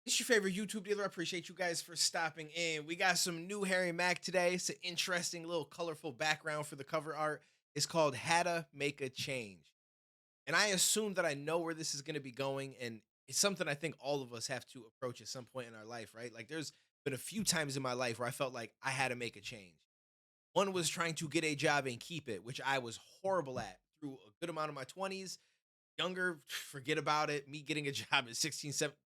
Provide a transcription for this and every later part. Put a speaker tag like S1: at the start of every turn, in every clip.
S1: It's your favorite YouTube dealer. I appreciate you guys for stopping in. We got some new Harry Mack today. It's an interesting little colorful background for the cover art. It's called Hadda Make a Change. And I assume that I know where this is going to be going. And it's something I think all of us have to approach at some point in our life, right? Like there's been a few times in my life where I felt like I had to make a change. One was trying to get a job and keep it, which I was horrible at through a good amount of my 20s. Younger, forget about it. Me getting a job at 16, 17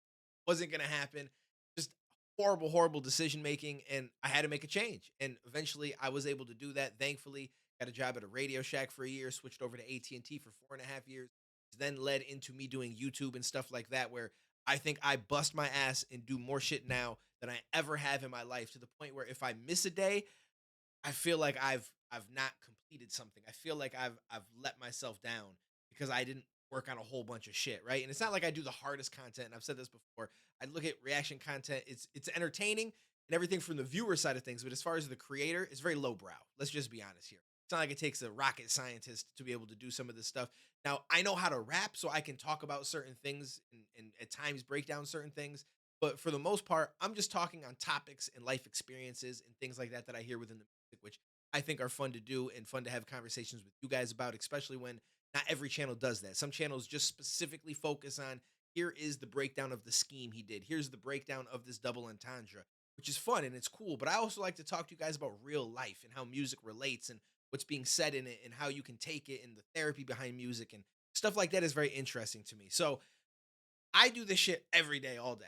S1: wasn't going to happen. Just horrible, horrible decision making. And I had to make a change. And eventually I was able to do that. Thankfully, got a job at a Radio Shack for a year, switched over to AT&T for 4.5 years, then led into me doing YouTube and stuff like that, where I think I bust my ass and do more shit now than I ever have in my life, to the point where if I miss a day, I feel like I've not completed something. I feel like I've let myself down because I didn't work on a whole bunch of shit, right? And it's not like I do the hardest content. And I've said this before. I look at reaction content. It's entertaining and everything from the viewer side of things, but as far as the creator, it's very lowbrow. Let's just be honest here. It's not like it takes a rocket scientist to be able to do some of this stuff. Now, I know how to rap, so I can talk about certain things and at times break down certain things. But for the most part, I'm just talking on topics and life experiences and things like that that I hear within the music, which I think are fun to do and fun to have conversations with you guys about, especially when not every channel does that. Some channels just specifically focus on, here is the breakdown of the scheme he did. Here's the breakdown of this double entendre, which is fun and it's cool. But I also like to talk to you guys about real life and how music relates and what's being said in it and how you can take it and the therapy behind music and stuff like that is very interesting to me. So I do this shit every day, all day.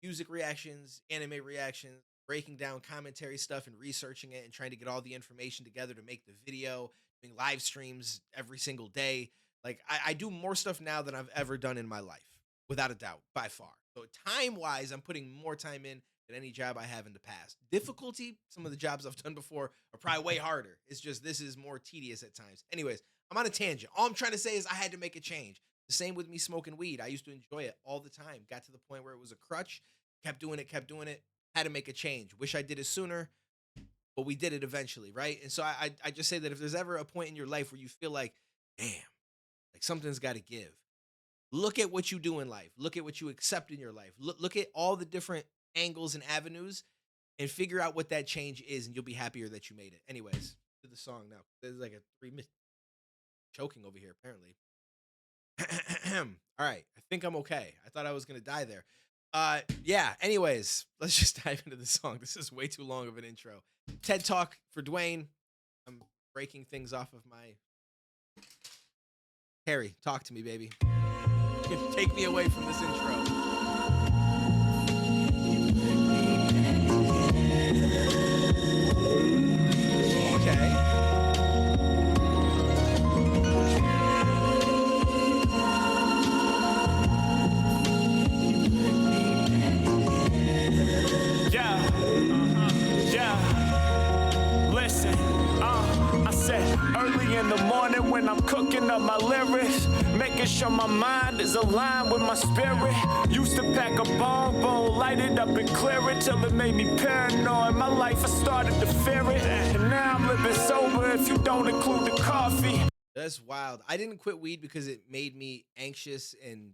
S1: Music reactions, anime reactions, breaking down commentary stuff and researching it and trying to get all the information together to make the video, doing live streams every single day. Like I do more stuff now than I've ever done in my life, without a doubt, by far. So time wise, I'm putting more time in than any job I have in the past. Difficulty, some of the jobs I've done before are probably way harder. It's just, this is more tedious at times. Anyways, I'm on a tangent. All I'm trying to say is I had to make a change. The same with me smoking weed. I used to enjoy it all the time. Got to the point where it was a crutch. Kept doing it. Had to make a change. Wish I did it sooner, but we did it eventually, right? And so I just say that if there's ever a point in your life where you feel like, damn, like something's got to give, look at what you do in life. Look at what you accept in your life. Look at all the different angles and avenues and figure out what that change is, and you'll be happier that you made it. Anyways, to the song now. There's like a 3-minute choking over here, apparently. All right, I think I'm okay. I thought I was gonna die there. Yeah, anyways, let's just dive into the song. This is way too long of an intro. TED Talk for Duane. I'm breaking things off of my... Harry, talk to me, baby. Take me away from this intro. Okay.
S2: Early in the morning when I'm cooking up my lyrics, making sure my mind is aligned with my spirit. Used to pack a bomb bowl, light it up and clear it till it made me paranoid. My life, I started to fear it, and now I'm living sober if you don't include the coffee.
S1: That's wild. I didn't quit weed because it made me anxious and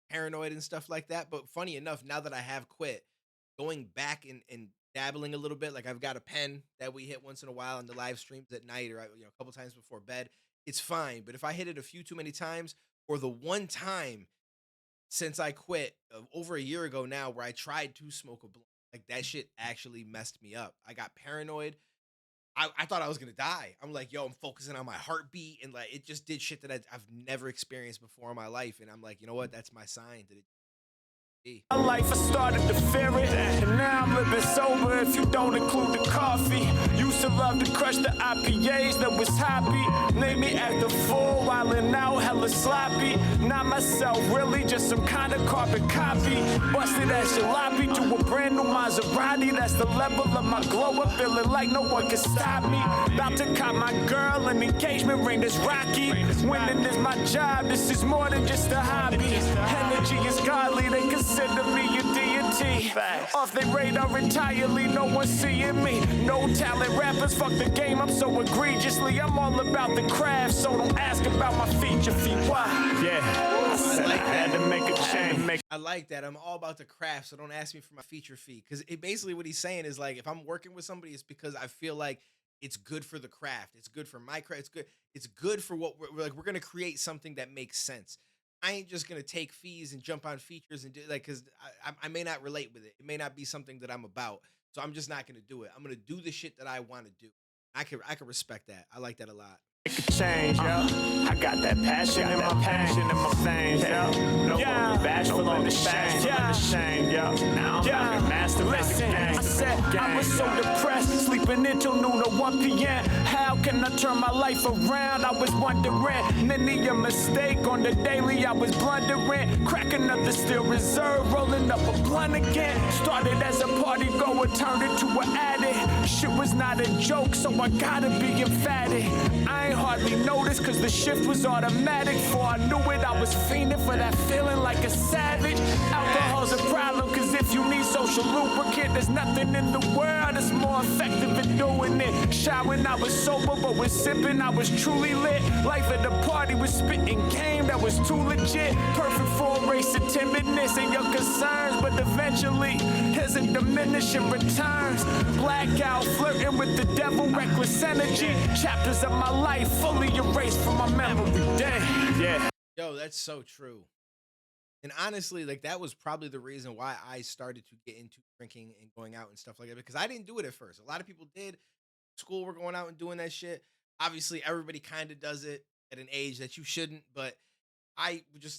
S1: paranoid and stuff like that. But funny enough, now that I have quit, going back and dabbling a little bit, like I've got a pen that we hit once in a while on the live streams at night, or a couple times before bed, it's fine. But if I hit it a few too many times, or the one time since I quit over a year ago now where I tried to smoke a blunt, like that shit actually messed me up. I got paranoid. I thought I was gonna die. I'm like, yo, I'm focusing on my heartbeat, and like it just did shit that I've never experienced before in my life. And I'm like, you know what? That's my sign that it.
S2: My life, I started to fear it, and now I'm living sober if you don't include the coffee. Used to love to crush the IPAs that was happy. Made me act a fool while in out hella sloppy. Not myself, really, just some kind of carbon copy. Busted ass jalopy to a brand new Maserati. That's the level of my glow up, feeling like no one can stop me. About to cop my girl an engagement ring that's rocky. Winning is my job, this is more than just a hobby. Energy is godly, they consider me a deity. Off they radar entirely, no one seeing me. No talent rappers, fuck the game, I'm so egregiously. I'm all about the craft, so don't ask about my feature feet. Why? Yeah.
S1: I like
S2: I had
S1: that.
S2: to make a change.
S1: I like that. I'm all about the craft, so don't ask me for my feature fee. Because it basically what he's saying is like, if I'm working with somebody, it's because I feel like it's good for the craft. It's good for my craft. It's good. It's good for what we're like. We're gonna create something that makes sense. I ain't just gonna take fees and jump on features and do like because I may not relate with it. It may not be something that I'm about. So I'm just not gonna do it. I'm gonna do the shit that I want to do. I can respect that. I like that a lot.
S2: Make a change, yo. I got that passion in my veins, yo. No longer bashful on the shame, yo. Now I'm a master. Listen, I said I was so depressed, sleeping until noon or 1 p.m. How can I turn my life around? I was wondering, many a mistake on the daily. I was blundering, cracking up the steel reserve, rolling up a blunt again. Started as a party goer, turned into an addict. Shit was not a joke, so I gotta be emphatic. I ain't hardly noticed cause the shift was automatic. Before I knew it, I was fiending for that feeling like a savage. Alcohol's a problem cause if you need social lubricant, there's nothing in the world that's more effective at doing it. Showering, I was sober, but with sipping, I was truly lit. Life at the party was spitting game that was too legit. Perfect for a race of timidness and your concerns, but eventually, there's a diminishing returns. Blackout, flirting with the devil, reckless energy. Chapters of my life fully erased from my memory. Damn, yeah.
S1: Yo, that's so true. And honestly, like that was probably the reason why I started to get into drinking and going out and stuff like that because I didn't do it at first. A lot of people did. School were going out and doing that shit. Obviously, everybody kind of does it at an age that you shouldn't, but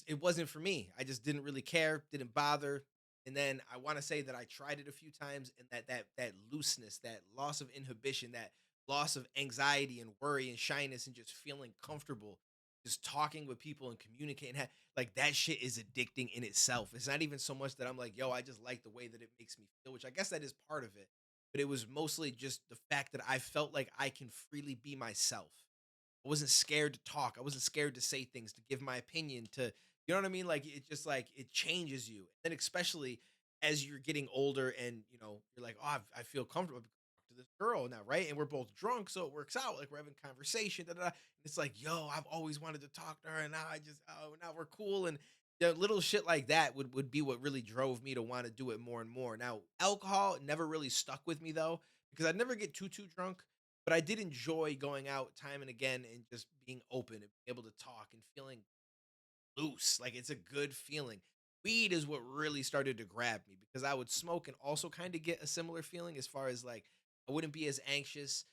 S1: it wasn't for me. I just didn't really care, didn't bother. And then I want to say that I tried it a few times and that looseness, that loss of inhibition, that loss of anxiety and worry and shyness and just feeling comfortable just talking with people and communicating like that shit is addicting in itself. It's not even so much that I'm like, yo, I just like the way that it makes me feel, which I guess that is part of it. But it was mostly just the fact that I felt like I can freely be myself. I wasn't scared to talk. I wasn't scared to say things, to give my opinion, to, you know what I mean? Like it just like it changes you. And especially as you're getting older and you're like, oh, I feel comfortable to this girl now, right? And we're both drunk, so it works out. Like we're having conversation, da, da, da. And it's like, yo, I've always wanted to talk to her, and now now we're cool. And little shit like that would be what really drove me to want to do it more and more. Now, alcohol never really stuck with me though, because I'd never get too drunk, but I did enjoy going out time and again and just being open and being able to talk and feeling loose. Like it's a good feeling. Weed is what really started to grab me because I would smoke and also kind of get a similar feeling as far as like I wouldn't be as anxious.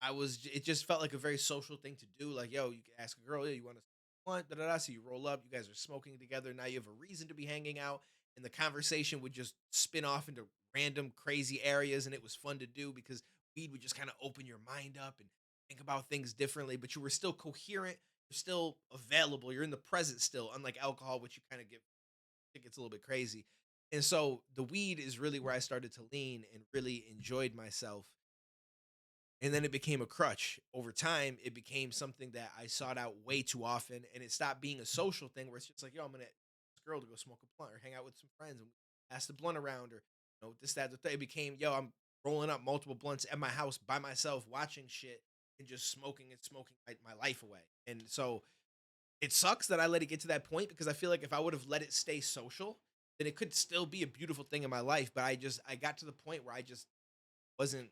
S1: It just felt like a very social thing to do. Like, yo, you can ask a girl, yo, you want to blunt, da da da. So you roll up, you guys are smoking together. Now you have a reason to be hanging out, and the conversation would just spin off into random crazy areas, and it was fun to do because weed would just kind of open your mind up and think about things differently. But you were still coherent, you're still available, you're in the present still. Unlike alcohol, which you kind of it gets a little bit crazy. And so the weed is really where I started to lean and really enjoyed myself. And then it became a crutch. Over time, it became something that I sought out way too often. And it stopped being a social thing where it's just like, yo, I'm going to ask this girl to go smoke a blunt or hang out with some friends and pass the blunt around or, this, that, the thing. It became, yo, I'm rolling up multiple blunts at my house by myself, watching shit and just smoking my life away. And so it sucks that I let it get to that point because I feel like if I would have let it stay social, then it could still be a beautiful thing in my life. But I got to the point where I just wasn't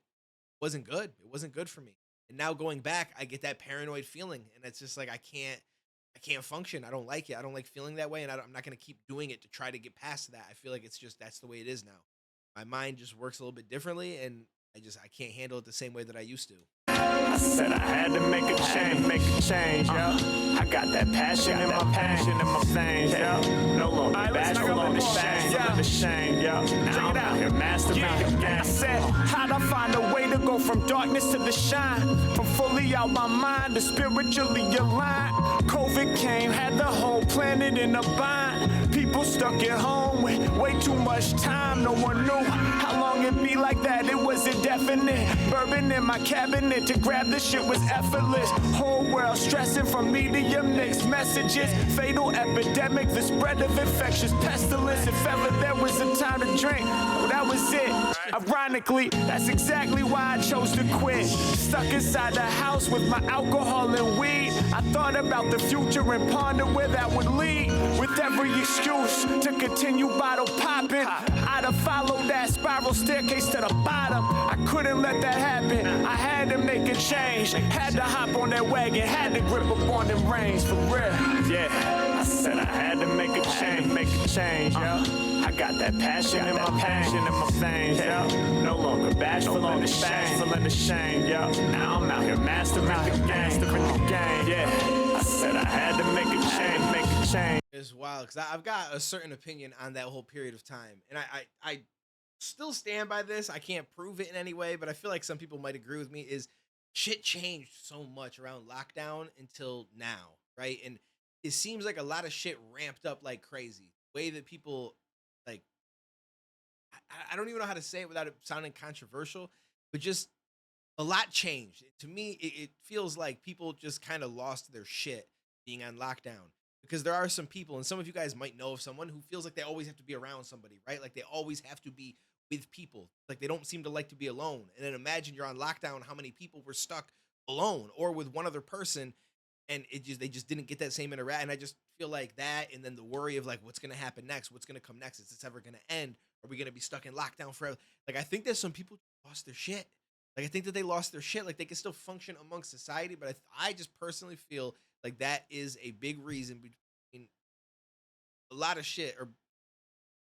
S1: good. It wasn't good for me. And now going back, I get that paranoid feeling and it's just like, I can't function. I don't like it. I don't like feeling that way. And I'm not going to keep doing it to try to get past that. I feel like that's the way it is now. My mind just works a little bit differently and I can't handle it the same way that I used to.
S2: I said I had to make a change, yo. I got that passion in my veins, yo. No longer bashful on the shame, yo. Now I'm out here mastering the game. I said, how'd I find a way to go from darkness to the shine? From fully out my mind to spiritually aligned. COVID came, had the whole planet in a bind. People stuck at home with way too much time. No one knew how long it'd be like that. It was indefinite. Bourbon in my cabinet to grab the shit was effortless. Whole world stressing from media mixed messages. Fatal epidemic, the spread of infectious pestilence. If ever there was a time to drink, well, that was it. Ironically, that's exactly why I chose to quit. Stuck inside the house with my alcohol and weed. I thought about the future and pondered where that would lead. With every excuse to continue bottle popping, I'd have followed that spiral staircase to the bottom. I couldn't let that happen. I had to make a change. Had to hop on that wagon. Had to grip up on them reins for real. Yeah, I said I had to make a change, yo. I got that passion in my veins, yo. No longer bashful in the shame, yo. Now I'm out here mastering the game, yeah. I said I had to make a change.
S1: It's wild because I've got a certain opinion on that whole period of time, and I still stand by this. I can't prove it in any way, but I feel like some people might agree with me. Is shit changed so much around lockdown until now, right? And it seems like a lot of shit ramped up like crazy. The way that people like, I don't even know how to say it without it sounding controversial, but just a lot changed. To me, it feels like people just kind of lost their shit being on lockdown. Because there are some people, and some of you guys might know of someone who feels like they always have to be around somebody, right? Like they always have to be with people. Like they don't seem to like to be alone. And then imagine you're on lockdown, how many people were stuck alone or with one other person, and they just didn't get that same interaction. And I just feel like that, and then the worry of like what's gonna happen next, what's gonna come next, is this ever gonna end? Are we gonna be stuck in lockdown forever? Like I think that some people lost their shit. Like I think that they lost their shit. Like they can still function amongst society, but I just personally feel like that is a big reason between a lot of shit, or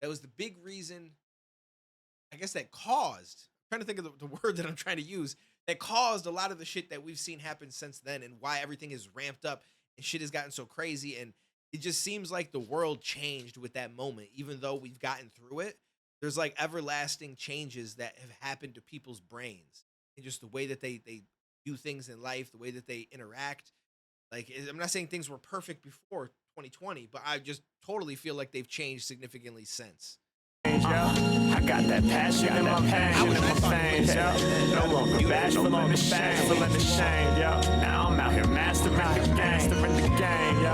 S1: that was the big reason, I guess, that caused. I'm trying to think of the word that I'm trying to use, that caused a lot of the shit that we've seen happen since then, and why everything is ramped up and shit has gotten so crazy. And it just seems like the world changed with that moment, even though we've gotten through it. There's like everlasting changes that have happened to people's brains and just the way that they do things in life, the way that they interact. Like I'm not saying things were perfect before 2020, but I just totally feel like they've changed significantly since.
S2: I got that passion in my veins, yo. No longer bashful in the shame, yo. Now I'm out here mastering the game, yo.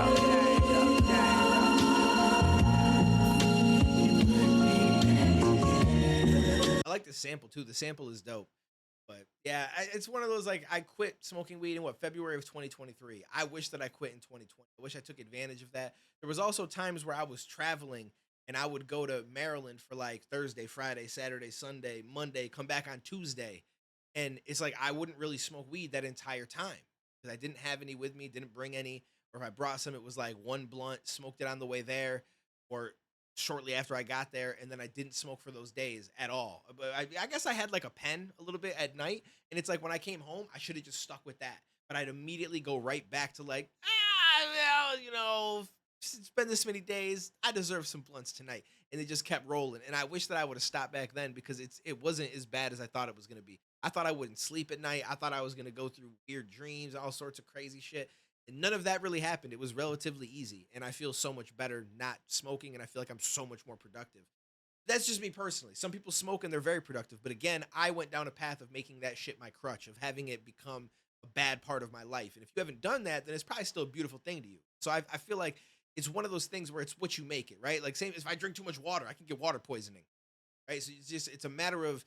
S1: I like the sample too. The sample is dope. But yeah, it's one of those, like, I quit smoking weed in February of 2023. I wish that I quit in 2020. I wish I took advantage of that. There was also times where I was traveling and I would go to Maryland for like Thursday, Friday, Saturday, Sunday, Monday, come back on Tuesday. And it's like I wouldn't really smoke weed that entire time because I didn't have any with me, didn't bring any. Or if I brought some, it was like one blunt, smoked it on the way there, or shortly after I got there, and then I didn't smoke for those days at all. But I guess I had like a pen a little bit at night, and it's like when I came home, I should have just stuck with that. But I'd immediately go right back to like, well, it's been this many days, I deserve some blunts tonight, and it just kept rolling. And I wish that I would have stopped back then because it wasn't as bad as I thought it was gonna be. I thought I wouldn't sleep at night. I thought I was gonna go through weird dreams, all sorts of crazy shit. And none of that really happened. It was relatively easy. And I feel so much better not smoking. And I feel like I'm so much more productive. That's just me personally. Some people smoke and they're very productive. But again, I went down a path of making that shit my crutch, of having it become a bad part of my life. And if you haven't done that, then it's probably still a beautiful thing to you. So I feel like it's one of those things where it's what you make it, right? Like, same if I drink too much water, I can get water poisoning, right? So it's a matter of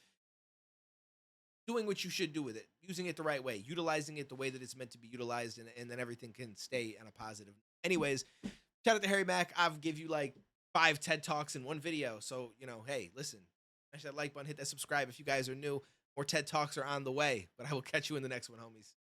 S1: doing what you should do with it, using it the right way, utilizing it the way that it's meant to be utilized, and then everything can stay on a positive. Anyways, shout out to Harry Mack. I've give you like 5 TED Talks in one video. So, hey, listen, smash that like button, hit that subscribe if you guys are new. More TED Talks are on the way, but I will catch you in the next one, homies.